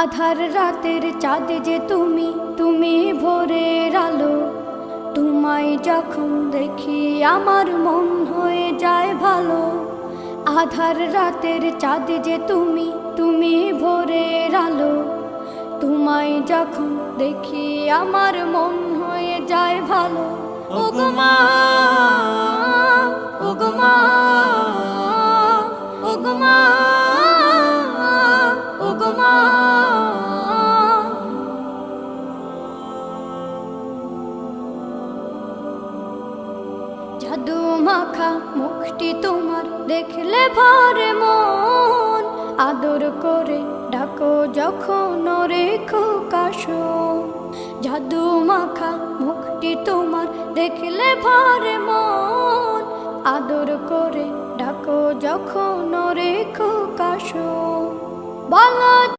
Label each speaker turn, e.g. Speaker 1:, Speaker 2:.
Speaker 1: আধার রাতের চাঁদ যে তুমি, তুমি ভোরের আলো। তোমায় যখন দেখি আমার মন হয়ে যায় ভালো। আধার রাতের চাঁদ যে তুমি, তুমি ভোরের আলো। তোমায় যখন দেখি আমার মন হয়ে যায় ভালো। ওগো মা, ওগো মা, ওগো মা, ওগো মা। জাদু মাখা মুখটি তোমার দেখলে ভরে মন। আদর করে ডাকো যখন রেখো কাশো। জাদু মাখা মুখটি তোমার দেখলে ভরে মন। আদর করে ডাকো যখন রেখো কাশো। বলো